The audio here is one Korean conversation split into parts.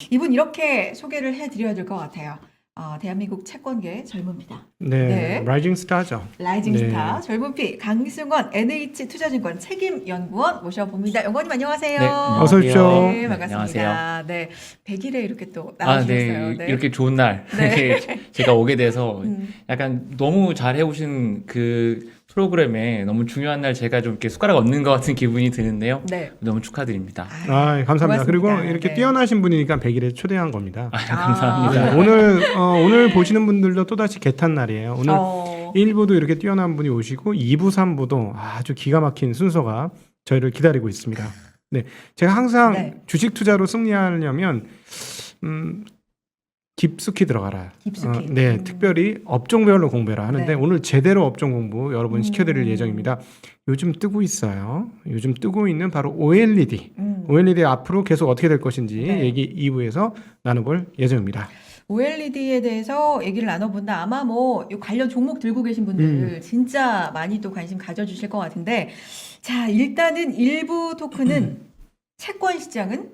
이분 이렇게 소개를 해드려야 될 것 같아요. 대한민국 채권계 젊은 피다. 네, 네. 라이징 스타죠. 라이징 네. 스타 젊은 피 강승원 NH투자증권 책임연구원 모셔봅니다. 연구원님 안녕하세요. 네, 어서 오십시오. 네, 반갑습니다. 안녕하세요. 네, 100일에 이렇게 또 아, 나와주셨어요. 네. 이렇게 좋은 날 네. 이렇게 제가 오게 돼서 음. 약간 너무 잘 해오신 그 프로그램에 너무 중요한 날 제가 좀 이렇게 숟가락 얹는 것 같은 기분이 드는데요. 네. 너무 축하드립니다. 아, 감사합니다. 고맙습니다. 그리고 이렇게 네. 뛰어나신 분이니까 100일에 초대한 겁니다. 감사합니다. 네, 오늘 보시는 분들도 또다시 개탄 날이에요. 오늘 1부도 이렇게 뛰어난 분이 오시고 2부, 3부도 아주 기가 막힌 순서가 저희를 기다리고 있습니다. 네, 제가 항상 네. 주식 투자로 승리하려면 깊숙이 들어가라. 깊숙이. 네, 특별히 업종별로 공부해라 하는데 네. 오늘 제대로 업종 공부 여러분 시켜드릴 음. 예정입니다. 요즘 뜨고 있어요. 요즘 뜨고 있는 바로 OLED. 음. OLED 앞으로 계속 어떻게 될 것인지 네. 얘기 2부에서 나눠볼 예정입니다. OLED에 대해서 얘기를 나눠본다. 아마 뭐 이 관련 종목 들고 계신 분들 진짜 많이 또 관심 가져주실 것 같은데, 자 일단은 일부 토크는 채권 시장은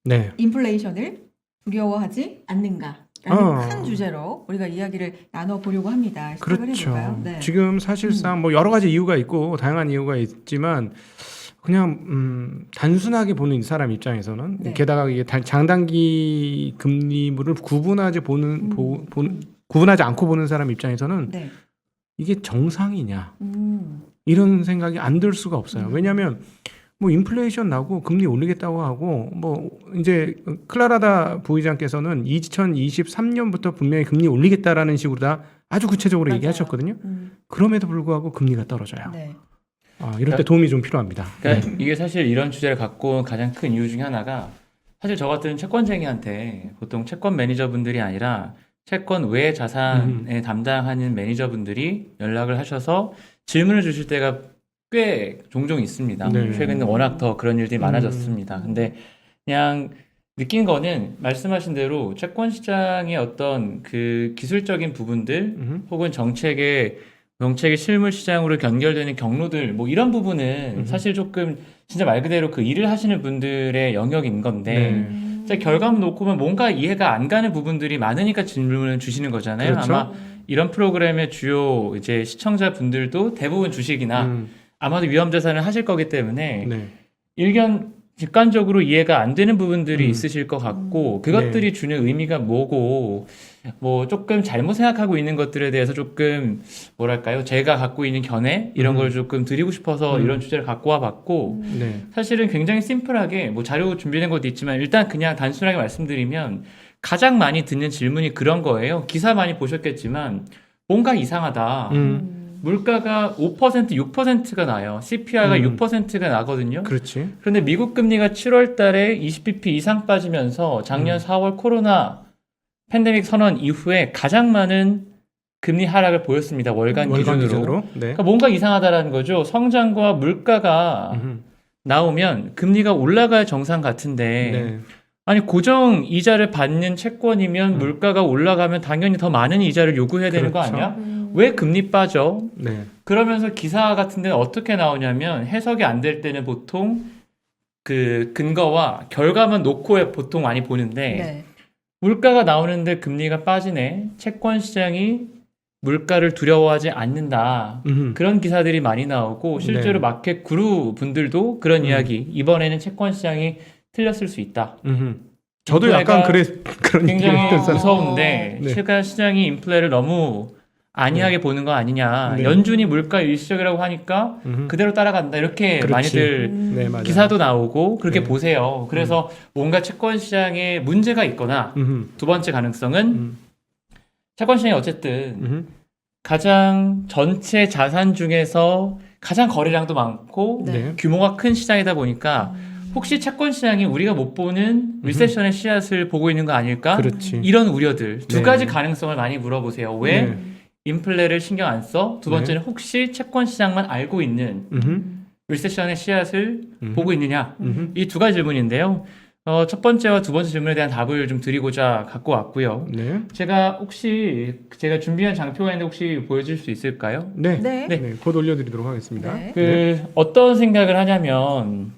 네. 인플레이션을 두려워하지 않는가라는 큰 어. 주제로 우리가 이야기를 나눠보려고 합니다. 시작을 그렇죠. 해볼까요? 네. 지금 사실상 뭐 여러 가지 이유가 있고 다양한 이유가 있지만 그냥 단순하게 보는 사람 입장에서는 네. 게다가 이게 장단기 금리물을 구분하지 구분하지 않고 보는 사람 입장에서는 네. 이게 정상이냐 음. 이런 생각이 안 들 수가 없어요. 음. 왜냐하면 뭐 인플레이션 나고 금리 올리겠다고 하고 뭐 이제 클라라다 부의장께서는 2023년부터 분명히 금리 올리겠다라는 식으로 다 아주 구체적으로 맞아요. 얘기하셨거든요. 그럼에도 불구하고 금리가 떨어져요. 네. 이럴 때 도움이 좀 필요합니다. 그러니까 이게 사실 이런 주제를 갖고 온 가장 큰 이유 중에 하나가 사실 저 같은 채권쟁이한테 보통 채권 매니저분들이 아니라 채권 외 자산에 담당하는 매니저분들이 연락을 하셔서 질문을 주실 때가 꽤 종종 있습니다. 네. 최근에 워낙 더 그런 일들이 많아졌습니다. 근데 그냥 느낀 거는 말씀하신 대로 채권 시장의 어떤 그 기술적인 부분들 혹은 정책의 실물 시장으로 연결되는 경로들 뭐 이런 부분은 사실 조금 진짜 말 그대로 그 일을 하시는 분들의 영역인 건데 네. 결과만 놓고 보면 뭔가 이해가 안 가는 부분들이 많으니까 질문을 주시는 거잖아요. 그렇죠. 아마 이런 프로그램의 주요 이제 시청자분들도 대부분 주식이나 아마도 위험자산을 하실 거기 때문에 네. 직관적으로 이해가 안 되는 부분들이 있으실 것 같고 네. 그것들이 주는 의미가 뭐고 뭐 조금 잘못 생각하고 있는 것들에 대해서 조금 뭐랄까요 제가 갖고 있는 견해 이런 걸 조금 드리고 싶어서 이런 주제를 갖고 와봤고 네. 사실은 굉장히 심플하게 뭐 자료 준비된 것도 있지만 일단 그냥 단순하게 말씀드리면 가장 많이 듣는 질문이 그런 거예요. 기사 많이 보셨겠지만 뭔가 이상하다. 물가가 5%, 6%가 나요. CPI가 6%가 나거든요. 그렇지. 그런데 미국 금리가 7월 달에 20bp 이상 빠지면서 작년 4월 코로나 팬데믹 선언 이후에 가장 많은 금리 하락을 보였습니다. 월간 기준으로. 네. 그러니까 뭔가 이상하다라는 거죠. 성장과 물가가 나오면 금리가 올라갈 정상 같은데 네. 아니 고정 이자를 받는 채권이면 물가가 올라가면 당연히 더 많은 이자를 요구해야 되는 거 그렇죠. 아니야? 왜 금리 빠져? 네. 그러면서 기사 같은 데는 어떻게 나오냐면 해석이 안 될 때는 보통 그 근거와 결과만 놓고 보통 많이 보는데 네. 물가가 나오는데 금리가 빠지네. 채권 시장이 물가를 두려워하지 않는다. 그런 기사들이 많이 나오고 실제로 네. 마켓 구루 분들도 그런 이야기. 이번에는 채권 시장이 틀렸을 수 있다. 저도 약간 그런 굉장히 얘기를 했던 사람. 무서운데 네. 최근 시장이 인플레를 너무 안이하게 보는 거 아니냐. 네. 연준이 물가 일시적이라고 하니까 그대로 따라간다. 이렇게 그렇지. 많이들 네, 맞아요. 기사도 나오고 그렇게 네. 보세요. 그래서 뭔가 채권 시장에 문제가 있거나 두 번째 가능성은 채권 시장이 어쨌든 가장 전체 자산 중에서 가장 거래량도 많고 네. 규모가 큰 시장이다 보니까 혹시 채권 시장이 우리가 못 보는 리세션의 씨앗을 보고 있는 거 아닐까? 그렇지. 이런 우려들 두 네. 가지 가능성을 많이 물어보세요. 왜 네. 인플레를 신경 안 써? 두 번째는 혹시 채권 시장만 알고 있는 리세션의 씨앗을 보고 있느냐? 이 두 가지 질문인데요. 첫 번째와 두 번째 질문에 대한 답을 좀 드리고자 갖고 왔고요. 네. 제가 준비한 장표가 있는데 혹시 보여줄 수 있을까요? 네. 네. 네. 곧 올려드리도록 하겠습니다. 네. 어떤 생각을 하냐면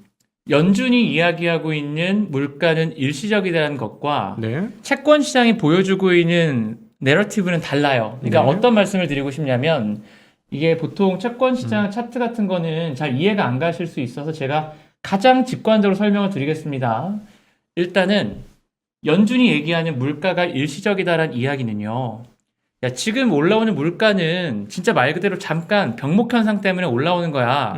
연준이 이야기하고 있는 물가는 일시적이라는 것과 네. 채권 시장이 보여주고 있는 내러티브는 달라요. 그러니까 네. 어떤 말씀을 드리고 싶냐면 이게 보통 채권 시장 차트 같은 거는 잘 이해가 안 가실 수 있어서 제가 가장 직관적으로 설명을 드리겠습니다. 일단은 연준이 얘기하는 물가가 일시적이다라는 이야기는요. 야, 지금 올라오는 물가는 진짜 말 그대로 잠깐 병목 현상 때문에 올라오는 거야.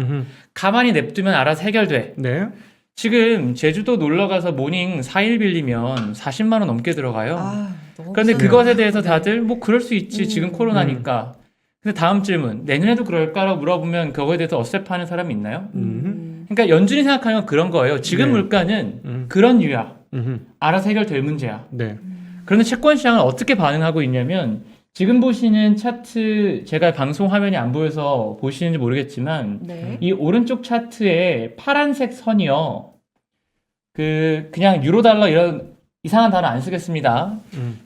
가만히 냅두면 알아서 해결돼. 네. 지금 제주도 놀러 가서 모닝 4일 빌리면 40만 원 넘게 들어가요. 너무 그런데 비싸네요. 그것에 대해서 다들 뭐 그럴 수 있지. 지금 음. 코로나니까. 근데 다음 질문. 내년에도 그럴까라고 물어보면 그거에 대해서 어셉하는 사람이 있나요? 그러니까 연준이 생각하는 건 그런 거예요. 지금 네. 물가는 그런 유야. 알아서 해결될 문제야. 네. 그런데 채권 시장은 어떻게 반응하고 있냐면 지금 보시는 차트 제가 방송 화면이 안 보여서 보시는지 모르겠지만 네. 이 오른쪽 차트에 파란색 선이요. 그냥 유로달러 이런 이상한 단어 안 쓰겠습니다.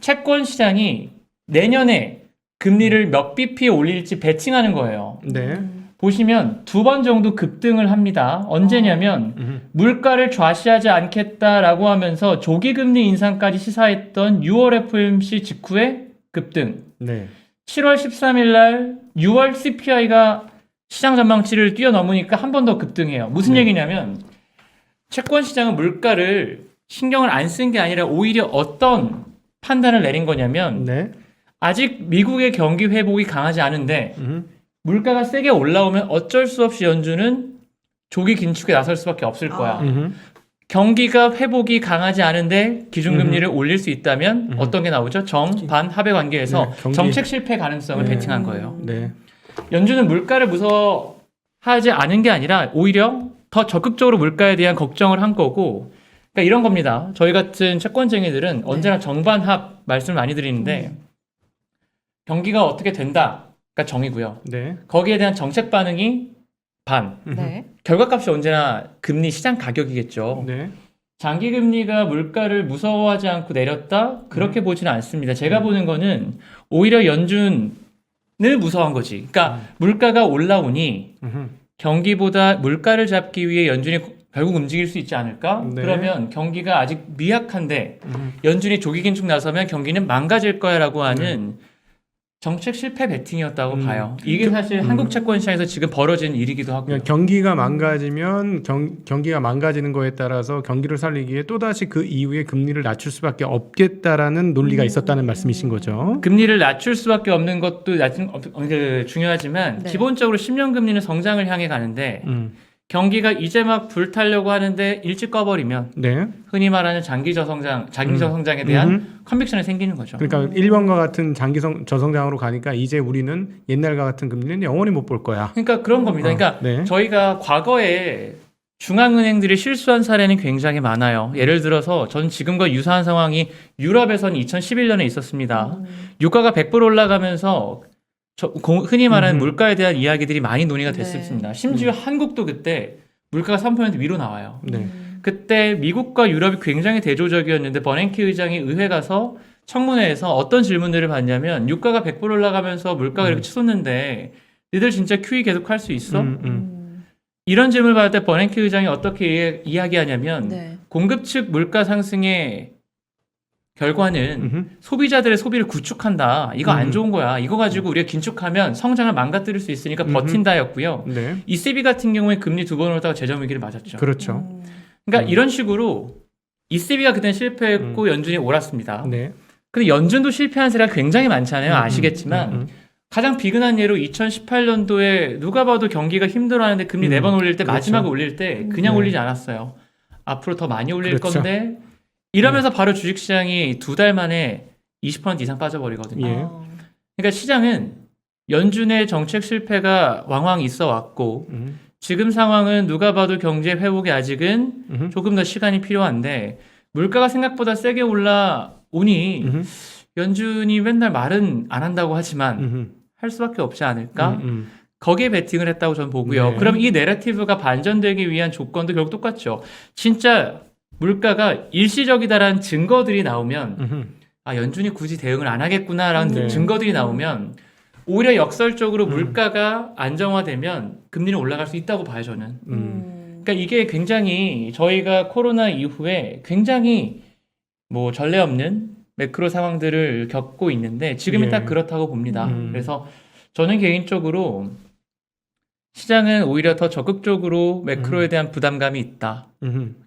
채권 시장이 내년에 금리를 몇 bp에 올릴지 배팅하는 거예요. 네. 보시면 2번 정도 급등을 합니다. 언제냐면 물가를 좌시하지 않겠다라고 하면서 조기금리 인상까지 시사했던 6월 FOMC 직후에 급등. 네. 7월 13일 날 6월 CPI가 시장 전망치를 뛰어넘으니까 한 번 더 급등해요. 무슨 네. 얘기냐면 채권 시장은 물가를 신경을 안 쓴 게 아니라 오히려 어떤 판단을 내린 거냐면 네. 아직 미국의 경기 회복이 강하지 않은데 물가가 세게 올라오면 어쩔 수 없이 연준은 조기 긴축에 나설 수밖에 없을 거야. 경기가 회복이 강하지 않은데 기준금리를 올릴 수 있다면 어떤 게 나오죠? 정반 합의 관계에서 네, 경기. 정책 실패 가능성을 네. 배팅한 거예요. 네. 연준은 물가를 무서워하지 않은 게 아니라 오히려 더 적극적으로 물가에 대한 걱정을 한 거고, 그러니까 이런 겁니다. 저희 같은 채권쟁이들은 언제나 정반합 말씀을 많이 드리는데 경기가 어떻게 된다가 정이고요. 네. 거기에 대한 정책 반응이 반. 네. 결과값이 언제나 금리 시장 가격이겠죠. 네. 장기 금리가 물가를 무서워하지 않고 내렸다? 그렇게 보지는 않습니다. 제가 보는 거는 오히려 연준을 무서워한 거지. 그러니까 물가가 올라오니 경기보다 물가를 잡기 위해 연준이 결국 움직일 수 있지 않을까? 네. 그러면 경기가 아직 미약한데 연준이 조기 긴축 나서면 경기는 망가질 거야라고 하는 정책 실패 베팅이었다고 봐요. 이게 사실 한국 채권 시장에서 지금 벌어진 일이기도 하고요. 그러니까 경기가 망가지면 경기가 망가지는 거에 따라서 경기를 살리기 위해 또다시 그 이후에 금리를 낮출 수밖에 없겠다라는 논리가 있었다는 말씀이신 거죠. 금리를 낮출 수밖에 없는 것도 중요하지만 네. 기본적으로 10년 금리는 성장을 향해 가는데 경기가 이제 막 불타려고 하는데 일찍 꺼버리면 네. 흔히 말하는 장기 저성장에 대한 컨빅션이 생기는 거죠. 그러니까 1번과 같은 장기 저성장으로 가니까 이제 우리는 옛날과 같은 금리는 영원히 못 볼 거야. 그러니까 그런 겁니다. 그러니까 네. 저희가 과거에 중앙은행들이 실수한 사례는 굉장히 많아요. 예를 들어서 전 지금과 유사한 상황이 유럽에서는 2011년에 있었습니다. 유가가 100% 올라가면서 흔히 말하는 물가에 대한 이야기들이 많이 논의가 됐습니다. 심지어 한국도 그때 물가가 3% 위로 나와요. 네. 그때 미국과 유럽이 굉장히 대조적이었는데 버냉키 의장이 의회 가서 청문회에서 어떤 질문들을 받냐면 유가가 100% 올라가면서 물가가 이렇게 치솟는데 니들 진짜 QE 계속 할 수 있어? 이런 질문을 받을 때 버냉키 의장이 어떻게 이야기하냐면 공급 측 물가 상승의 결과는 소비자들의 소비를 구축한다. 이거 안 좋은 거야. 이거 가지고 우리가 긴축하면 성장을 망가뜨릴 수 있으니까 버틴다였고요. 네. ECB 같은 경우에 금리 2번 오르다가 재정 위기를 맞았죠. 그렇죠. 그러니까 이런 식으로 ECB가 그때 실패했고 연준이 옳았습니다. 네. 근데 연준도 실패한 사례가 굉장히 많잖아요. 아시겠지만 가장 비근한 예로 2018년도에 누가 봐도 경기가 힘들어하는데 금리 4번 올릴 때 그렇죠. 마지막에 올릴 때 그냥 네. 올리지 않았어요. 앞으로 더 많이 올릴 그렇죠. 건데 이러면서 바로 주식시장이 2달 만에 20% 이상 빠져버리거든요. 예. 그러니까 시장은 연준의 정책 실패가 왕왕 있어 왔고 지금 상황은 누가 봐도 경제 회복에 아직은 조금 더 시간이 필요한데 물가가 생각보다 세게 올라오니 연준이 맨날 말은 안 한다고 하지만 할 수밖에 없지 않을까? 거기에 베팅을 했다고 저는 보고요. 네. 그럼 이 내러티브가 반전되기 위한 조건도 결국 똑같죠. 진짜 물가가 일시적이다라는 증거들이 나오면 아 연준이 굳이 대응을 안 하겠구나라는 네. 증거들이 나오면 오히려 역설적으로 물가가 안정화되면 금리는 올라갈 수 있다고 봐요 저는. 그러니까 이게 굉장히 저희가 코로나 이후에 굉장히 뭐 전례 없는 매크로 상황들을 겪고 있는데 지금이 예. 딱 그렇다고 봅니다. 음. 그래서 저는 개인적으로 시장은 오히려 더 적극적으로 매크로에 대한 부담감이 있다.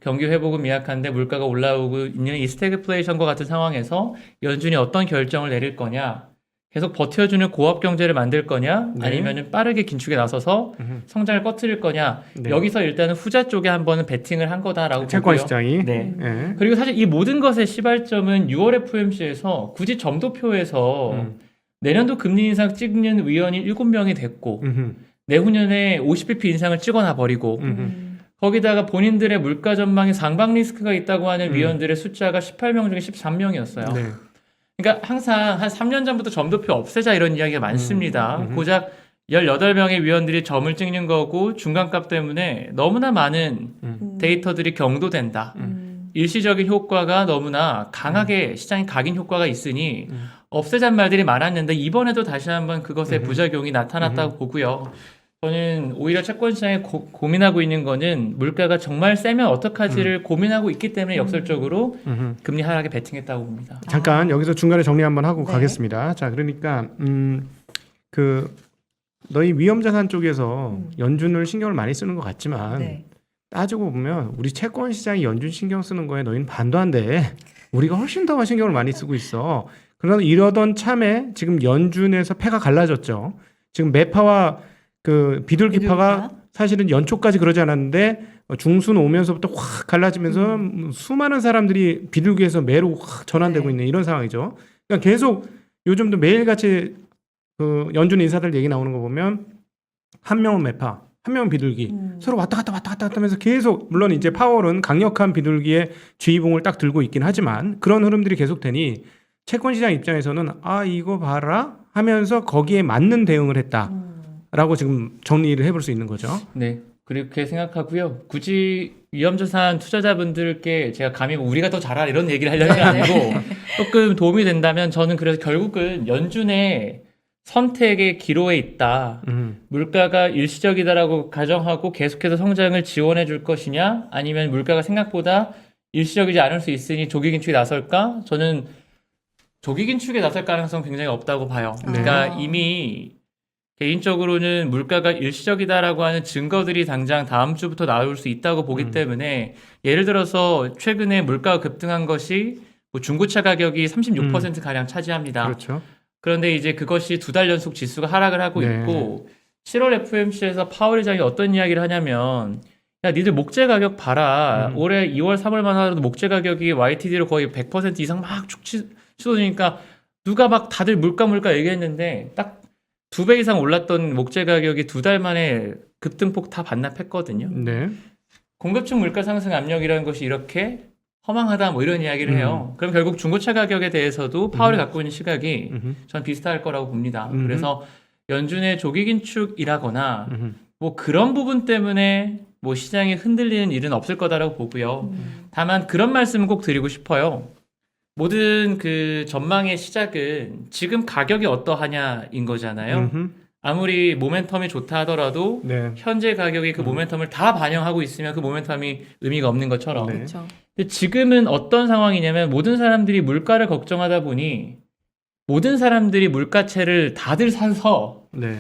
경기 회복은 미약한데 물가가 올라오고 있는 이 스태그플레이션과 같은 상황에서 연준이 어떤 결정을 내릴 거냐, 계속 버텨주는 고압 경제를 만들 거냐, 네. 아니면 빠르게 긴축에 나서서 성장을 꺼트릴 거냐, 네. 여기서 일단은 후자 쪽에 한 번은 베팅을 한 거다라고 채권 보고요. 시장이 네. 예. 그리고 사실 이 모든 것의 시발점은 6월 FOMC에서 굳이 점도표에서 내년도 금리 인상 찍는 위원이 7명이 됐고 내후년에 50bp 인상을 찍어놔 버리고 거기다가 본인들의 물가 전망에 상방 리스크가 있다고 하는 위원들의 숫자가 18명 중에 13명이었어요. 네. 그러니까 항상 한 3년 전부터 점도표 없애자 이런 이야기가 많습니다. 고작 18명의 위원들이 점을 찍는 거고 중간값 때문에 너무나 많은 데이터들이 경도된다. 일시적인 효과가 너무나 강하게 시장에 각인 효과가 있으니 없애자는 말들이 많았는데 이번에도 다시 한번 그것의 부작용이 나타났다고 보고요. 저는 오히려 채권 시장에 고민하고 있는 거는 물가가 정말 세면 어떡하지를 고민하고 있기 때문에 역설적으로 금리 하락에 베팅했다고 봅니다. 잠깐 여기서 중간에 정리 한번 하고 네. 가겠습니다. 자, 그러니까 그 너희 위험자산 쪽에서 연준을 신경을 많이 쓰는 것 같지만 네. 따지고 보면 우리 채권 시장이 연준 신경 쓰는 거에 너희는 반도 안 돼. 우리가 훨씬 더 신경을 많이 쓰고 있어. 그러나 이러던 참에 지금 연준에서 패가 갈라졌죠. 지금 매파와 그 비둘기파가 사실은 연초까지 그러지 않았는데 중순 오면서부터 확 갈라지면서 수많은 사람들이 비둘기에서 매로 확 전환되고 네. 있는 이런 상황이죠. 그러니까 계속 요즘도 매일같이 그 연준 인사들 얘기 나오는 거 보면 한 명은 매파, 한 명은 비둘기 서로 왔다 갔다 하면서 계속 물론 이제 파월은 강력한 비둘기의 쥐봉을 딱 들고 있긴 하지만 그런 흐름들이 계속되니 채권 시장 입장에서는 아 이거 봐라 하면서 거기에 맞는 대응을 했다라고 지금 정리를 해볼 수 있는 거죠. 네. 그렇게 생각하고요. 굳이 위험자산 투자자분들께 제가 감히 뭐 우리가 더 잘하라 이런 얘기를 하려는 게 아니고 조금 도움이 된다면 저는 그래서 결국은 연준의 선택의 기로에 있다. 물가가 일시적이다라고 가정하고 계속해서 성장을 지원해 줄 것이냐 아니면 물가가 생각보다 일시적이지 않을 수 있으니 조기 긴축에 나설까? 저는 조기 긴축에 나설 가능성 굉장히 없다고 봐요. 그러니까 이미 개인적으로는 물가가 일시적이다라고 하는 증거들이 당장 다음 주부터 나올 수 있다고 보기 때문에 예를 들어서 최근에 물가가 급등한 것이 뭐 중고차 가격이 36% 가량 차지합니다. 그렇죠. 그런데 이제 그것이 2달 연속 지수가 하락을 하고 네. 있고 7월 FOMC에서 파월 의장이 어떤 이야기를 하냐면 야 니들 목재 가격 봐라. 올해 2월 3월만 하더라도 목재 가격이 YTD로 거의 100% 이상 막 축 치솟으니까 누가 막 다들 물가 얘기했는데 딱 2배 이상 올랐던 목재 가격이 2달 만에 급등폭 다 반납했거든요. 네. 공급층 물가 상승 압력이라는 것이 이렇게 허망하다 뭐 이런 이야기를 해요. 그럼 결국 중고차 가격에 대해서도 파월이 갖고 있는 시각이 전 비슷할 거라고 봅니다. 그래서 연준의 조기 긴축이라거나 뭐 그런 부분 때문에 뭐 시장이 흔들리는 일은 없을 거다라고 보고요. 다만 그런 말씀은 꼭 드리고 싶어요. 모든 그 전망의 시작은 지금 가격이 어떠하냐인 거잖아요. 아무리 모멘텀이 좋다 하더라도 네. 현재 가격이 그 모멘텀을 다 반영하고 있으면 그 모멘텀이 의미가 없는 것처럼 네. 그렇죠. 근데 지금은 어떤 상황이냐면 모든 사람들이 물가를 걱정하다 보니 모든 사람들이 물가채를 다들 사서 네.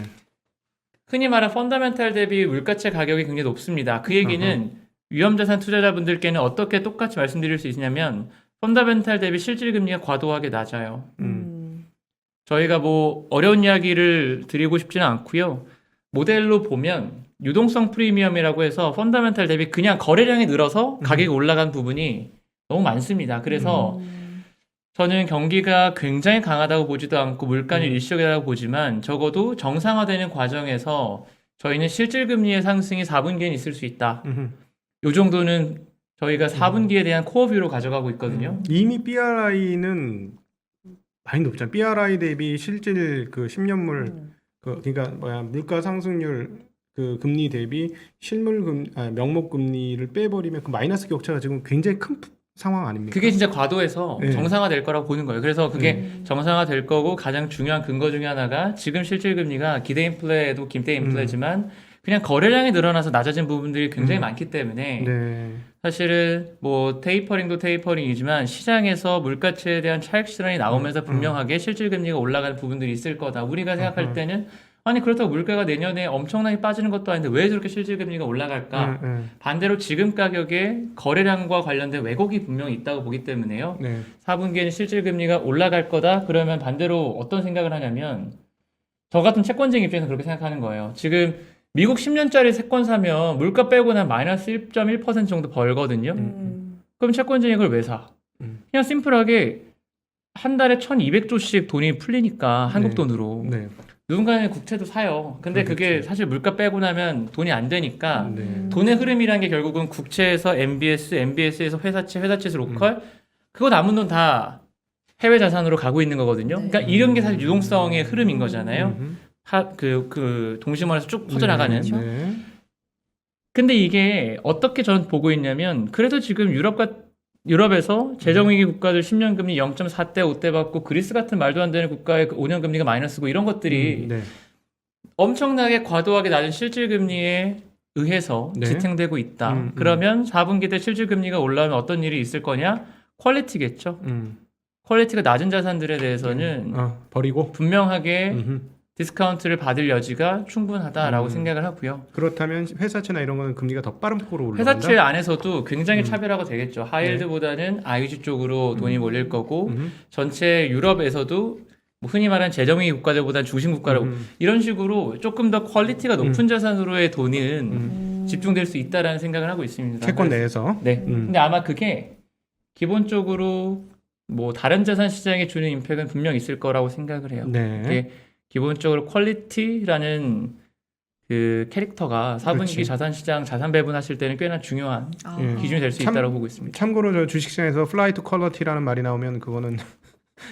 흔히 말하는 펀더멘탈 대비 물가채 가격이 굉장히 높습니다. 그 얘기는 위험자산 투자자분들께는 어떻게 똑같이 말씀드릴 수 있냐면 펀더멘탈 대비 실질 금리가 과도하게 낮아요. 저희가 뭐 어려운 이야기를 드리고 싶지는 않고요. 모델로 보면 유동성 프리미엄이라고 해서 펀더멘탈 대비 그냥 거래량이 늘어서 가격이 올라간 부분이 너무 많습니다. 그래서 저는 경기가 굉장히 강하다고 보지도 않고 물가는 일시적이라고 보지만 적어도 정상화되는 과정에서 저희는 실질 금리의 상승이 4분기엔 있을 수 있다. 요 정도는 저희가 4분기에 대한 코어 뷰로 가져가고 있거든요. 이미 BRI는 많이 높잖아요. BRI 대비 실질 그 10년물 그러니까 물가 상승률 그 금리 대비 명목 금리를 빼버리면 그 마이너스 격차가 지금 굉장히 큰 상황 아닙니까? 그게 진짜 과도해서 네. 정상화될 거라고 보는 거예요. 그래서 그게 정상화될 거고 가장 중요한 근거 중에 하나가 지금 실질 금리가 기대 인플레도 기대 인플레지만 그냥 거래량이 늘어나서 낮아진 부분들이 굉장히 음. 많기 때문에 네. 사실은 뭐 테이퍼링도 테이퍼링이지만 시장에서 물가치에 대한 차익 실현이 나오면서 분명하게 실질 금리가 올라가는 부분들이 있을 거다. 우리가 생각할 때는 아니 그렇다고 물가가 내년에 엄청나게 빠지는 것도 아닌데 왜 저렇게 실질 금리가 올라갈까? 반대로 지금 가격에 거래량과 관련된 왜곡이 분명히 있다고 보기 때문에요. 네. 4분기에는 실질 금리가 올라갈 거다. 그러면 반대로 어떤 생각을 하냐면 저 같은 채권쟁이 입장에서 그렇게 생각하는 거예요. 지금 미국 10년짜리 채권 사면 물가 빼고 난 마이너스 1.1% 정도 벌거든요. 그럼 채권쟁이 그걸 왜 사? 그냥 심플하게 한 달에 1,200조씩 돈이 풀리니까 한국 네. 돈으로 네. 누군가는 국채도 사요. 근데 그게 사실 물가 빼고 나면 돈이 안 되니까 네. 돈의 흐름이란 게 결국은 국채에서 MBS, MBS에서 회사채, 회사채에서 로컬 그거 남은 돈 다 해외 자산으로 가고 있는 거거든요. 네. 그러니까 이런 게 사실 유동성의 흐름인 거잖아요. 음흠. 동시mon에서 쭉 퍼져나가는. 네. 근데 이게 어떻게 저는 보고 있냐면 그래도 지금 유럽에서 재정위기 국가들 10년 금리 0.4대 5대 받고 그리스 같은 말도 안 되는 국가의 5년 금리가 마이너스고 이런 것들이 네. 엄청나게 과도하게 낮은 실질 금리에 의해서 네. 지탱되고 있다. 그러면 4분기 때 실질 금리가 올라오면 어떤 일이 있을 거냐? 퀄리티겠죠. 퀄리티가 낮은 자산들에 대해서는 버리고 분명하게 디스카운트를 받을 여지가 충분하다라고 생각을 하고요. 그렇다면 회사채나 이런 거는 금리가 더 빠른 폭으로 올라간다. 회사채 안에서도 굉장히 차별화가 되겠죠. 하이힐드보다는 IG 쪽으로 돈이 몰릴 거고 전체 유럽에서도 뭐 흔히 말하는 재정위 국가들보다는 중심 국가라고 이런 식으로 조금 더 퀄리티가 높은 자산으로의 돈은 집중될 수 있다라는 생각을 하고 있습니다. 채권 내에서. 네. 근데 아마 그게 기본적으로 뭐 다른 자산 시장에 주는 임팩트는 분명 있을 거라고 생각을 해요. 네. 그게 기본적으로 퀄리티라는 그 캐릭터가 4분기 그렇지. 자산 시장 자산 배분하실 때는 꽤나 중요한 예. 기준이 될 수 참- 있다고 보고 있습니다. 참고로 저 주식시장에서 플라이트 퀄리티라는 말이 나오면 그거는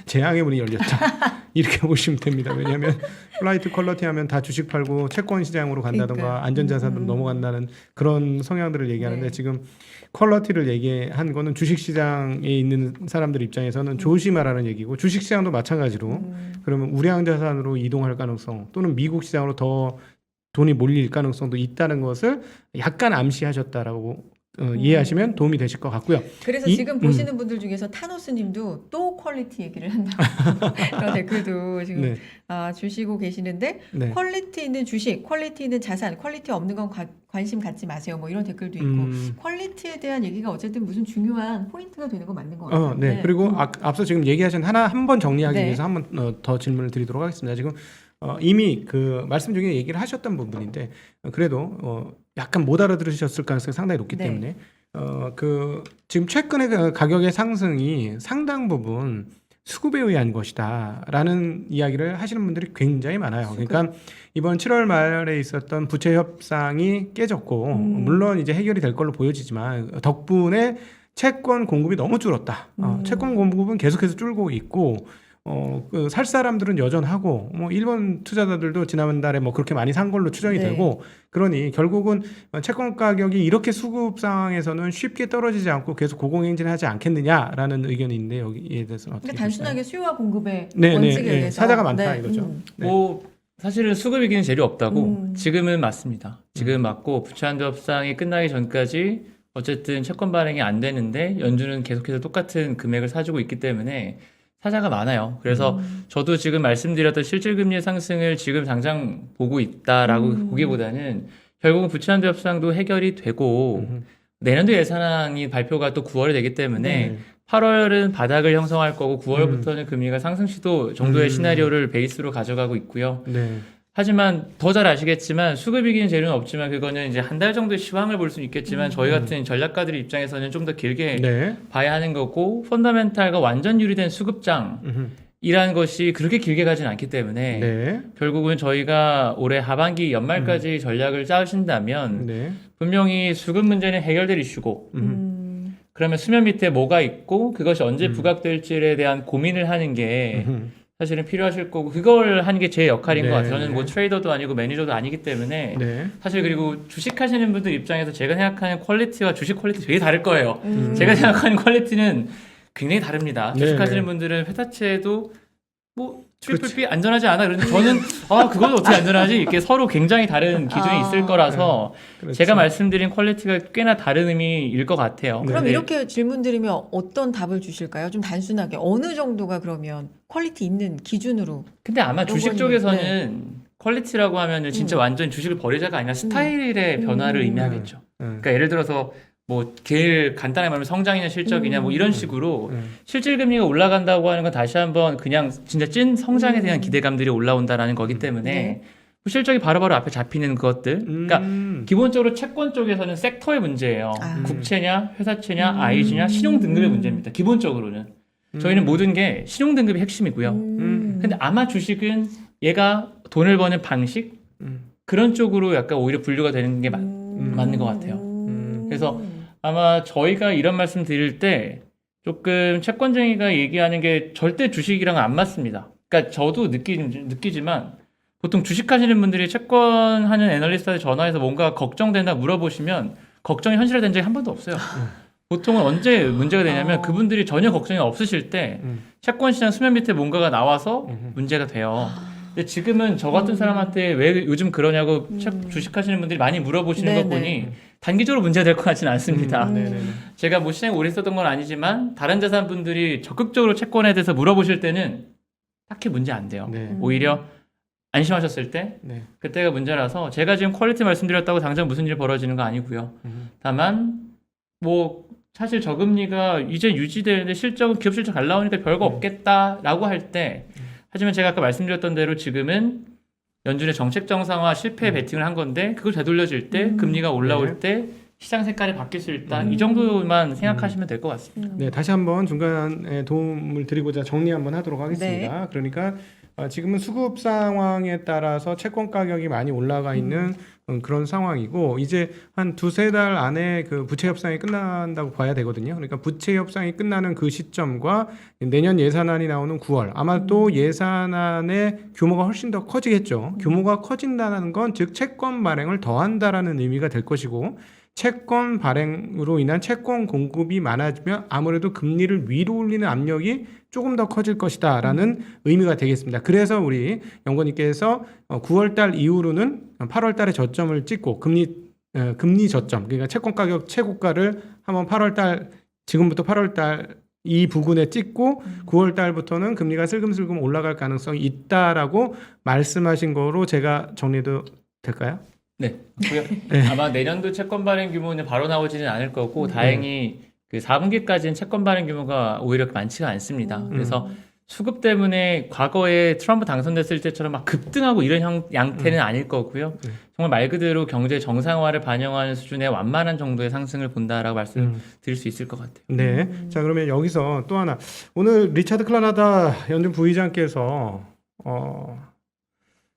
재앙의 문이 열렸다. 이렇게 보시면 됩니다. 왜냐하면 플라이트 퀄리티 하면 다 주식 팔고 채권 시장으로 간다던가 그러니까요. 안전자산으로 넘어간다는 그런 성향들을 얘기하는데 네. 지금 퀄리티를 얘기한 거는 주식시장에 있는 사람들 입장에서는 조심하라는 얘기고 주식시장도 마찬가지로 그러면 우량 자산으로 이동할 가능성 또는 미국 시장으로 더 돈이 몰릴 가능성도 있다는 것을 약간 암시하셨다라고 이해하시면 도움이 되실 것 같고요. 그래서 지금 보시는 분들 중에서 타노스님도 또 퀄리티 얘기를 한다고 그런 댓글도 지금 네. 주시고 계시는데 네. 퀄리티 있는 주식, 퀄리티 있는 자산, 퀄리티 없는 건 관심 갖지 마세요. 뭐 이런 댓글도 있고 퀄리티에 대한 얘기가 어쨌든 무슨 중요한 포인트가 되는 거 맞는 것 같아요. 네. 그리고 앞서 지금 얘기하신 한 번 정리하기 네. 위해서 한 번 더 질문을 드리도록 하겠습니다. 지금 이미 그 말씀 중에 얘기를 하셨던 부분인데 그래도 약간 못 알아들으셨을 가능성이 상당히 높기 네. 때문에 그 지금 최근의 그 가격의 상승이 상당 부분 수급에 의한 것이다라는 이야기를 하시는 분들이 굉장히 많아요. 그러니까 이번 7월 말에 있었던 부채 협상이 깨졌고 물론 이제 해결이 될 걸로 보여지지만 덕분에 채권 공급이 너무 줄었다. 채권 공급은 계속해서 줄고 있고 그 살 사람들은 여전하고 뭐 일본 투자자들도 지난달에 뭐 그렇게 많이 산 걸로 추정이 네. 되고 그러니 결국은 채권 가격이 이렇게 수급 상황에서는 쉽게 떨어지지 않고 계속 고공행진하지 않겠느냐라는 의견이 있는데 여기에 대해서는 어떻게 그러니까 단순하게 수요와 공급의 네, 원칙에 네, 의해서 사자가 많다 이거죠. 네. 뭐 사실은 수급 이기는 재료 없다고 지금은 맞습니다. 지금 맞고 부채 한도 협상이 끝나기 전까지 어쨌든 채권 발행이 안 되는데 연준은 계속해서 똑같은 금액을 사주고 있기 때문에 사자가 많아요. 그래서 저도 지금 말씀드렸던 실질금리 상승을 지금 당장 보고 있다라고 보기보다는 결국은 부채 한도 협상도 해결이 되고 내년도 예산안이 발표가 또 9월에 되기 때문에 네. 8월은 바닥을 형성할 거고 9월부터는 금리가 상승 시도 정도의 시나리오를 베이스로 가져가고 있고요. 네. 하지만 더 잘 아시겠지만 수급 이기는 재료는 없지만 그거는 이제 한 달 정도의 시황을 볼 수는 있겠지만 저희 같은 전략가들 입장에서는 좀 더 길게 네. 봐야 하는 거고 펀더멘탈과 완전 유리된 수급장이라는 것이 그렇게 길게 가지는 않기 때문에 네. 결국은 저희가 올해 하반기 연말까지 전략을 짜신다면 네. 분명히 수급 문제는 해결될 이슈고 그러면 수면 밑에 뭐가 있고 그것이 언제 부각될지에 대한 고민을 하는 게 사실은 필요하실 거고 그걸 하는 게 제 역할인 네. 것 같아요. 저는 뭐 트레이더도 아니고 매니저도 아니기 때문에 네. 사실 그리고 주식하시는 분들 입장에서 제가 생각하는 퀄리티와 주식 퀄리티 되게 다를 거예요. 제가 생각하는 퀄리티는 굉장히 다릅니다. 네, 주식하시는 네. 분들은 회사채도 뭐 트리플 B 안전하지 않아? 그런데 저는 그건 어떻게 안전하지? 이렇게 서로 굉장히 다른 기준이 있을 거라서 그렇죠. 제가 말씀드린 퀄리티가 꽤나 다른 의미일 것 같아요. 그럼 네. 이렇게 질문 드리면 어떤 답을 주실까요? 좀 단순하게 어느 정도가 그러면 퀄리티 있는 기준으로? 근데 아마 주식 요거는, 쪽에서는 퀄리티라고 하면은 진짜 완전 주식을 버리자가 아니라 스타일의 변화를 의미하겠죠. 그러니까 예를 들어서 뭐 제일 간단하게 말하면 성장이냐 실적이냐 뭐 이런 식으로 실질 금리가 올라간다고 하는 건 다시 한번 그냥 진짜 찐 성장에 대한 기대감들이 올라온다라는 거기 때문에 네. 실적이 바로바로 앞에 잡히는 것들. 그러니까 기본적으로 채권 쪽에서는 섹터의 문제예요. 국채냐, 회사채냐, IG냐, 신용 등급의 문제입니다. 기본적으로는 저희는 모든 게 신용 등급이 핵심이고요. 근데 아마 주식은 얘가 돈을 버는 방식 그런 쪽으로 약간 오히려 분류가 되는 게 맞는 것 같아요. 그래서 아마 저희가 이런 말씀 드릴 때 조금 채권쟁이가 얘기하는 게 절대 주식이랑은 안 맞습니다. 그러니까 저도 느끼지만 보통 주식하시는 분들이 채권하는 애널리스트한테 전화해서 뭔가 걱정된다 물어보시면 걱정이 현실화된 적이 한 번도 없어요. 보통은 언제 문제가 되냐면 그분들이 전혀 걱정이 없으실 때 채권 시장 수면 밑에 뭔가가 나와서 문제가 돼요. 근데 지금은 저 같은 사람한테 왜 요즘 그러냐고 주식하시는 분들이 많이 물어보시는 거 보니 단기적으로 문제가 될 것 같지는 않습니다. 제가 뭐 시장에 오래 있었던 건 아니지만 다른 자산 분들이 적극적으로 채권에 대해서 물어보실 때는 딱히 문제 안 돼요. 오히려 안심하셨을 때 그때가 문제라서 제가 지금 퀄리티 말씀드렸다고 당장 무슨 일이 벌어지는 거 아니고요. 다만 뭐 사실 저금리가 이제 유지되는데 실적은 기업 실적 잘 나오니까 별거 없겠다라고 할 때 하지만 제가 아까 말씀드렸던 대로 지금은 연준의 정책 정상화 실패 베팅을 한 건데 그걸 되돌려질 때 금리가 올라올 때 시장 색깔이 바뀔 수 있다. 이 정도만 생각하시면 될 것 같습니다. 네, 다시 한번 중간에 도움을 드리고자 정리 한번 하도록 하겠습니다. 그러니까 지금은 수급 상황에 따라서 채권 가격이 많이 올라가 있는 그런 상황이고 이제 한 두세 달 안에 그 부채 협상이 끝난다고 봐야 되거든요. 그러니까 부채 협상이 끝나는 그 시점과 내년 예산안이 나오는 9월 아마 또 예산안의 규모가 훨씬 더 커지겠죠. 규모가 커진다는 건 즉 채권 발행을 더한다라는 의미가 될 것이고 채권 발행으로 인한 채권 공급이 많아지면 아무래도 금리를 위로 올리는 압력이 조금 더 커질 것이다라는 의미가 되겠습니다. 그래서 우리 연구원님께서 9월 달 이후로는 8월 달에 저점을 찍고 금리 저점, 그러니까 채권 가격 최고가를 한번 8월 달 지금부터 8월 달 이 부근에 찍고 9월 달부터는 금리가 슬금슬금 올라갈 가능성이 있다라고 말씀하신 거로 제가 정리도 될까요? 네. 아마 내년도 채권 발행 규모는 바로 나오지는 않을 거고 다행히 그 4분기까지는 채권 발행 규모가 오히려 많지가 않습니다. 그래서 수급 때문에 과거에 트럼프 당선됐을 때처럼 막 급등하고 이런 양태는 아닐 거고요. 정말 말 그대로 경제 정상화를 반영하는 수준의 완만한 정도의 상승을 본다라고 말씀드릴 수 있을 것 같아요. 네. 자, 그러면 여기서 또 하나 오늘 리차드 클라나다 연준 부의장께서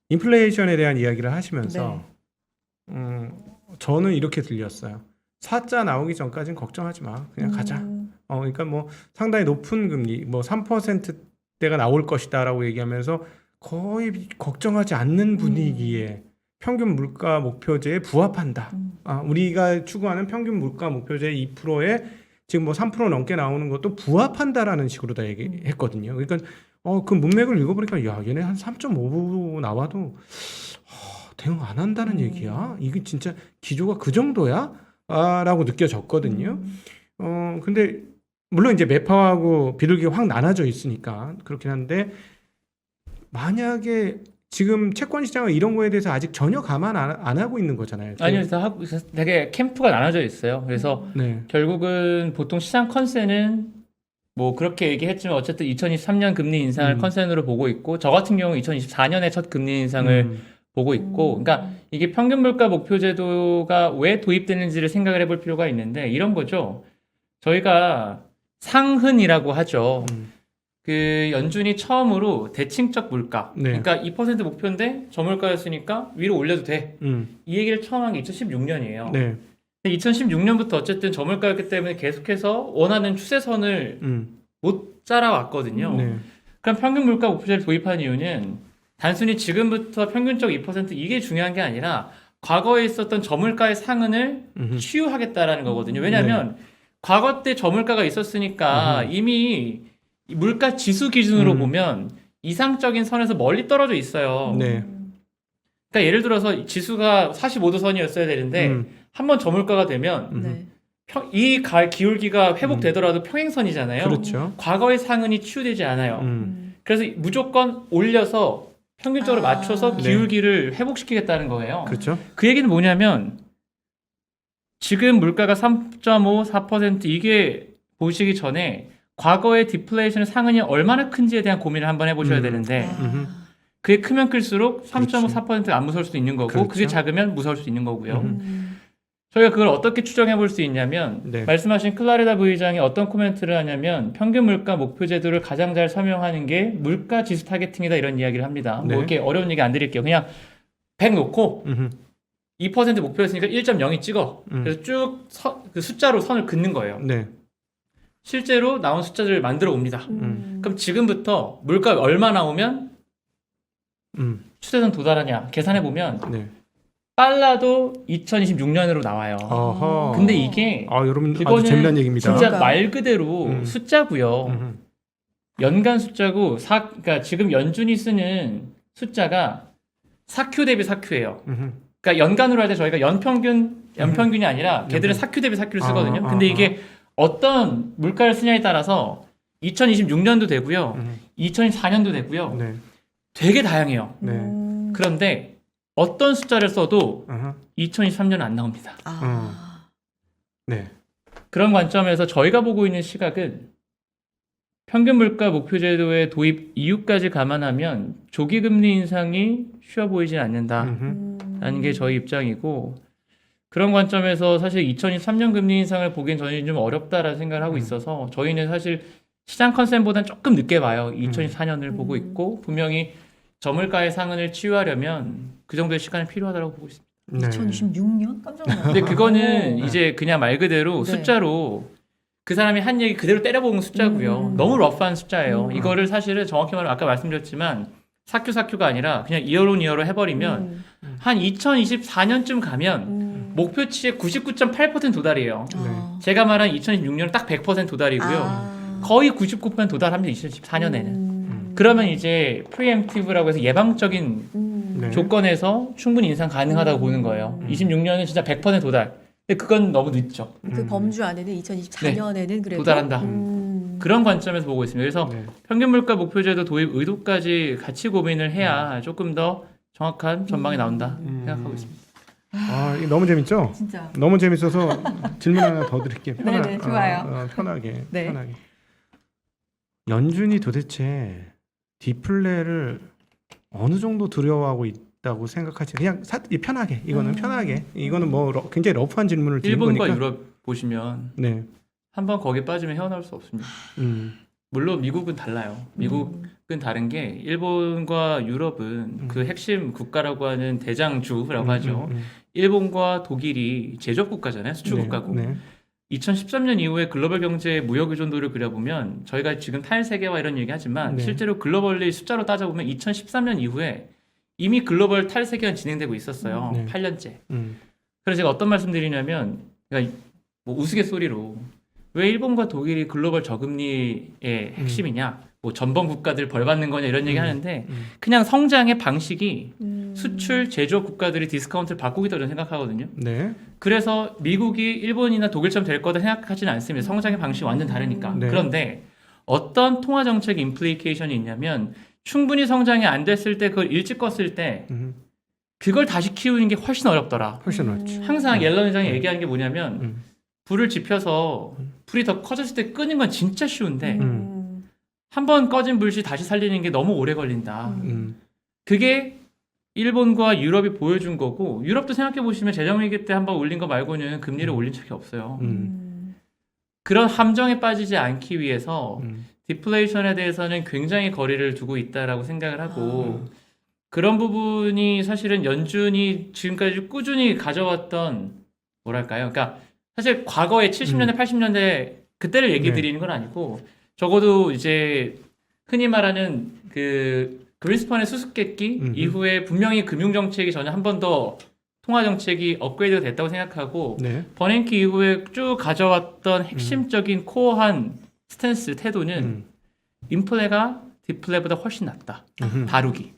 인플레이션에 대한 이야기를 하시면서 저는 이렇게 들렸어요. 4자 나오기 전까지는 걱정하지 마. 그냥 가자. 그러니까 뭐 상당히 높은 금리, 뭐 3%대가 나올 것이다라고 얘기하면서 거의 걱정하지 않는 분위기에 평균 물가 목표제에 부합한다. 우리가 추구하는 평균 물가 목표제 2%에 지금 뭐 3% 넘게 나오는 것도 부합한다라는 식으로 다 얘기했거든요. 그러니까 그 문맥을 읽어보니까 야, 얘네 한 3.5% 나와도 대응 안 한다는 얘기야. 이게 진짜 기조가 그 정도야? 라고 느껴졌거든요. 근데 물론 이제 매파하고 비둘기가 확 나눠져 있으니까 그렇긴 한데 만약에 지금 채권 시장은 이런 거에 대해서 아직 전혀 감안 안 하고 있는 거잖아요. 아니요, 되게 캠프가 나눠져 있어요. 그래서 결국은 보통 시장 컨센은 뭐 그렇게 얘기했지만 어쨌든 2023년 금리 인상을 컨센으로 보고 있고 저 같은 경우 2024년에 첫 금리 인상을 보고 있고, 그러니까 이게 평균 물가 목표 제도가 왜 도입되는지를 생각을 해볼 필요가 있는데 이런 거죠. 저희가 상흔이라고 하죠. 그 연준이 처음으로 대칭적 물가, 그러니까 2% 목표인데 저물가였으니까 위로 올려도 돼. 이 얘기를 처음 한 게 2016년이에요. 근데 2016년부터 어쨌든 저물가였기 때문에 계속해서 원하는 추세선을 못 따라왔거든요. 그럼 평균 물가 목표제를 도입한 이유는 단순히 지금부터 평균적 2% 이게 중요한 게 아니라 과거에 있었던 저물가의 상흔을 치유하겠다라는 거거든요. 왜냐하면 과거 때 저물가가 있었으니까 이미 물가 지수 기준으로 보면 이상적인 선에서 멀리 떨어져 있어요. 네. 그러니까 예를 들어서 지수가 45도 선이었어야 되는데 한번 저물가가 되면 네. 기울기가 회복되더라도 평행선이잖아요. 그렇죠. 과거의 상흔이 치유되지 않아요. 그래서 무조건 올려서 평균적으로 아. 맞춰서 네. 기울기를 회복시키겠다는 거예요. 그렇죠. 그 얘기는 뭐냐면 지금 물가가 3.5, 4% 이게 보시기 전에 과거의 디플레이션 상흔이 얼마나 큰지에 대한 고민을 한번 해보셔야 되는데 음흠. 그게 크면 클수록 3.5, 그렇지. 4%가 안 무서울 수도 있는 거고 그렇죠. 그게 작으면 무서울 수도 있는 거고요. 음. 저희가 그걸 어떻게 추정해 볼 수 있냐면 네. 말씀하신 클라리다 부의장이 어떤 코멘트를 하냐면 평균 물가 목표 제도를 가장 잘 설명하는 게 물가 지수 타겟팅이다 이런 이야기를 합니다. 네. 뭐 이렇게 어려운 얘기 안 드릴게요. 그냥 100 놓고 2% 목표였으니까 1.02 찍어. 그래서 쭉 그 숫자로 선을 긋는 거예요. 네. 실제로 나온 숫자들을 만들어 옵니다. 음. 그럼 지금부터 물가 얼마 나오면 추세선 도달하냐 계산해 보면 네. 빨라도 2026년으로 나와요. 어허. 근데 이게 여러분 아주 이거는 재미난 얘기입니다. 진짜 그러니까요. 말 그대로 숫자고요. 음흠. 연간 숫자고 그러니까 지금 연준이 쓰는 숫자가 4Q 대비 4Q예요. 그러니까 연간으로 할 때 저희가 연평균이 아니라 걔들은 4Q 대비 4Q를 쓰거든요. 근데 이게 어떤 물가를 쓰냐에 따라서 2026년도 되고요. 2024년도 되고요. 네. 되게 다양해요. 네. 그런데 어떤 숫자를 써도 아하. 2023년은 안 나옵니다. 네. 그런 관점에서 저희가 보고 있는 시각은 평균 물가 목표 제도의 도입 이유까지 감안하면 조기 금리 인상이 쉬워 보이진 않는다라는 게 저희 입장이고 그런 관점에서 사실 2023년 금리 인상을 보기엔 저희는 좀 어렵다라는 생각을 하고 있어서 저희는 사실 시장 컨센보다는 조금 늦게 봐요. 2024년을 보고 있고 분명히 저물가의 상흔을 치유하려면 그 정도의 시간이 필요하다고 보고 있습니다. 네. 2026년 깜짝 놀랐어요. 근데 그거는 이제 그냥 말 그대로 네. 숫자로 그 사람이 한 얘기 그대로 때려보는 숫자고요. 너무 러프한 숫자예요. 이거를 사실은 정확히 말하면 아까 말씀드렸지만 4Q가 아니라 그냥 이어로 해버리면 한 2024년쯤 가면 목표치의 99.8% 도달이에요. 제가 말한 2026년은 딱 100% 도달이고요. 거의 99% 도달합니다. 2024년에는. 그러면 이제 프리엠티브라고 해서 예방적인 네. 조건에서 충분히 인상 가능하다고 보는 거예요. 26년은 진짜 100% 도달. 근데 그건 너무 늦죠. 그 범주 안에는 2024년에는 그래도 도달한다. 그런 관점에서 보고 있습니다. 그래서 네. 평균 물가 목표제도 도입 의도까지 같이 고민을 해야 조금 더 정확한 전망이 나온다 생각하고 있습니다. 이거 너무 재밌죠? 진짜. 너무 재밌어서 질문 하나 더 드릴게요. 네네, 좋아요. 편하게. 네. 편하게. 연준이 도대체 디플레를 어느 정도 두려워하고 있다고 생각하지? 그냥 편하게. 이거는 편하게. 이거는 뭐 굉장히 러프한 질문을 드린 일본과 거니까. 유럽 보시면 네. 한번 거기 빠지면 헤어나올 수 없습니다. 물론 미국은 달라요. 미국은 다른 게 일본과 유럽은 그 핵심 국가라고 하는 대장주라고 하죠. 일본과 독일이 제조업 국가잖아요. 수출 네, 국가고. 네. 2013년 이후에 글로벌 경제의 무역 의존도를 그려보면 저희가 지금 탈세계화 이런 얘기하지만 네. 실제로 글로벌리 숫자로 따져보면 2013년 이후에 이미 글로벌 탈세계화는 진행되고 있었어요. 네. 8년째. 음. 그래서 제가 어떤 말씀드리냐면 그러니까 뭐 우스갯소리로 왜 일본과 독일이 글로벌 저금리의 핵심이냐 뭐 전범 국가들 벌 받는 거냐 이런 얘기 하는데 그냥 성장의 방식이 수출 제조업 국가들이 디스카운트를 바꾸고 있다고 저는 생각하거든요. 네. 그래서 미국이 일본이나 독일처럼 될 거다 생각하지는 않습니다. 성장의 방식이 완전 다르니까. 네. 그런데 어떤 통화 정책 임플리케이션이 있냐면 충분히 성장이 안 됐을 때 그걸 일찍 껐을 때 그걸 다시 키우는 게 훨씬 어렵더라. 훨씬 어렵지. 항상 옐런 회장이 얘기하는 게 뭐냐면 불을 지펴서 불이 더 커졌을 때 끄는 건 진짜 쉬운데 한 번 꺼진 불씨 다시 살리는 게 너무 오래 걸린다. 그게 일본과 유럽이 보여준 거고 유럽도 생각해 보시면 재정위기 때 한 번 올린 거 말고는 금리를 올린 적이 없어요. 그런 함정에 빠지지 않기 위해서 디플레이션에 대해서는 굉장히 거리를 두고 있다라고 생각을 하고 그런 부분이 사실은 연준이 지금까지 꾸준히 가져왔던 뭐랄까요? 그러니까 사실 과거에 70년대, 80년대 그때를 얘기 네. 드리는 건 아니고 적어도 이제 흔히 말하는 그 그린스펀의 수수께끼 이후에 분명히 금융정책이 전혀 한 번 더 통화정책이 업그레이드가 됐다고 생각하고 네. 버냉키 이후에 쭉 가져왔던 핵심적인 코어한 스탠스, 태도는 인플레가 디플레보다 훨씬 낫다. 음흠. 다루기.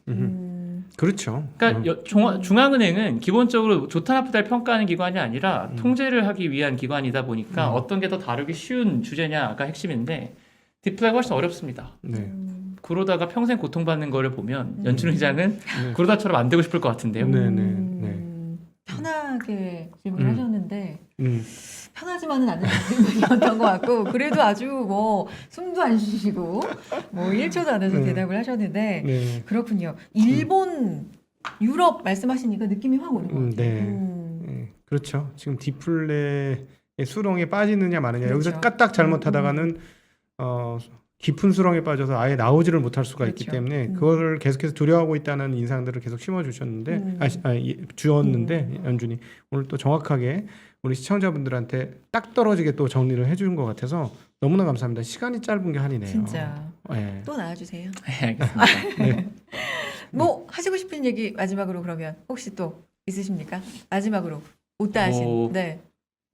그렇죠. 그러니까 중앙은행은 기본적으로 좋다 나쁘다를 평가하는 기관이 아니라 통제를 하기 위한 기관이다 보니까 어떤 게 더 다루기 쉬운 주제냐가 핵심인데 디플레가 훨씬 어렵습니다. 네. 그러다가 평생 고통받는 거를 보면 연준 의장은 그러다처럼 안 되고 싶을 것 같은데요. 네. 편하게 질문을 하셨는데 음. 편하지만은 않은 질문이었던 것 같고 그래도 아주 뭐 숨도 안 쉬시고 뭐 1초도 안 해서 대답을 하셨는데 네. 그렇군요. 일본, 유럽 말씀하시니까 느낌이 확 오는 것 같아요. 네. 네. 그렇죠. 지금 디플레의 수렁에 빠지느냐 마느냐 그렇죠. 여기서 까딱 잘못하다가는 깊은 수렁에 빠져서 아예 나오지를 못할 수가 있기 그렇죠. 때문에 그거를 계속해서 두려워하고 있다는 인상들을 계속 심어주셨는데 주었는데 연준이 오늘 또 정확하게 우리 시청자분들한테 딱 떨어지게 또 정리를 해주는 것 같아서 너무나 감사합니다. 시간이 짧은 게 한이네요. 진짜 네. 또 나와주세요. 네, 알겠습니다. 네. 뭐 하시고 싶은 얘기 마지막으로 그러면 혹시 또 있으십니까? 마지막으로 못다 하신. 네.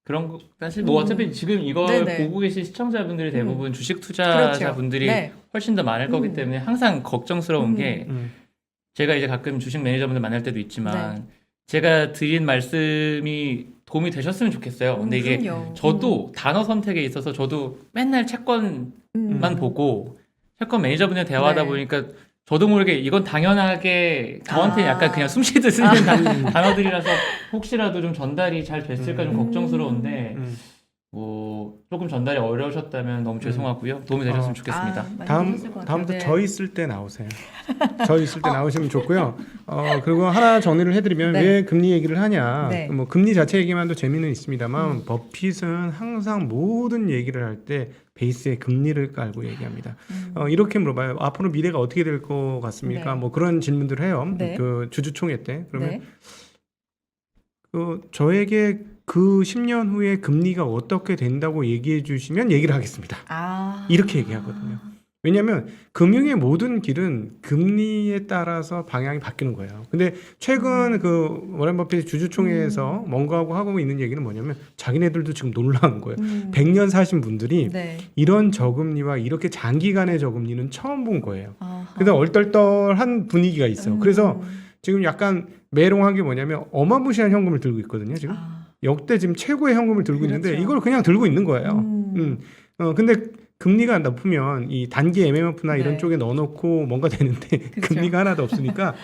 그런 거 사실 뭐 어차피 지금 이걸 네네. 보고 계신 시청자분들이 대부분 주식 그렇죠. 투자자분들이 네. 훨씬 더 많을 거기 때문에 항상 걱정스러운 게 제가 이제 가끔 주식 매니저분들 만날 때도 있지만 제가 드린 말씀이 도움이 되셨으면 좋겠어요. 근데 이게 그럼요. 저도 단어 선택에 있어서 저도 맨날 채권만 보고 채권 매니저분들 대화하다 네. 보니까 저도 모르게 이건 당연하게 저한테 아. 약간 그냥 숨쉬듯 쓰는 단어들이라서 혹시라도 좀 전달이 잘 됐을까 좀 걱정스러운데 뭐 조금 전달이 어려우셨다면 너무 죄송하고요. 도움이 되셨으면 좋겠습니다. 다음부터 저 있을 때 나오세요. 저 있을 때 나오시면 좋고요. 그리고 하나 정리를 해드리면 네. 왜 금리 얘기를 하냐. 네. 뭐 금리 자체 얘기만도 재미는 있습니다만 버핏은 항상 모든 얘기를 할 때 베이스에 금리를 깔고 얘기합니다. 이렇게 물어봐요. 앞으로 미래가 어떻게 될 것 같습니까? 네. 뭐 그런 질문들을 해요. 네. 그 주주총회 때. 그러면 네. 저에게 그 10년 후에 금리가 어떻게 된다고 얘기해 주시면 얘기를 하겠습니다. 이렇게 얘기하거든요. 왜냐하면 금융의 모든 길은 금리에 따라서 방향이 바뀌는 거예요. 근데 최근 그 워렌 버핏 주주총회에서 뭔가 하고 있는 얘기는 뭐냐면 자기네들도 지금 놀라운 거예요. 100년 사신 분들이 네. 이런 저금리와 이렇게 장기간의 저금리는 처음 본 거예요. 아하. 그래서 얼떨떨한 분위기가 있어요. 그래서 지금 약간 메롱한 게 뭐냐면 어마무시한 현금을 들고 있거든요. 지금 역대 지금 최고의 현금을 들고 그렇죠. 있는데 이걸 그냥 들고 있는 거예요. 근데 금리가 높으면 이 단기 MMF나 이런 네. 쪽에 넣어놓고 뭔가 되는데 그렇죠. 금리가 하나도 없으니까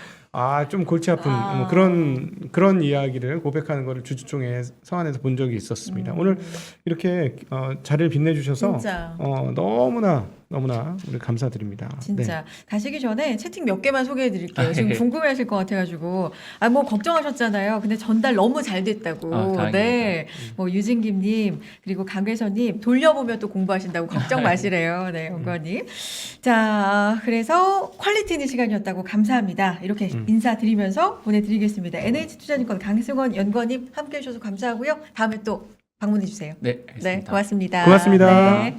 좀 골치 아픈 뭐 그런 이야기를 고백하는 거를 주주총회 서한에서 본 적이 있었습니다. 오늘 이렇게 자리를 빛내주셔서 진짜. 너무나 우리 감사드립니다. 진짜 가시기 전에 채팅 몇 개만 소개해 드릴게요. 지금 예. 궁금해하실 것 같아가지고 뭐 걱정하셨잖아요. 근데 전달 너무 잘 됐다고. 다행입니다. 네, 뭐 유진김님 그리고 강괴선님 돌려보면 또 공부하신다고 걱정 마시래요. 네, 연구원님. 자, 그래서 퀄리티 있는 시간이었다고 감사합니다. 이렇게 인사드리면서 보내드리겠습니다. NH투자증권 강승원 연구원님 함께해 주셔서 감사하고요. 다음에 또 방문해 주세요. 네, 알겠습니다. 네, 고맙습니다. 고맙습니다. 네.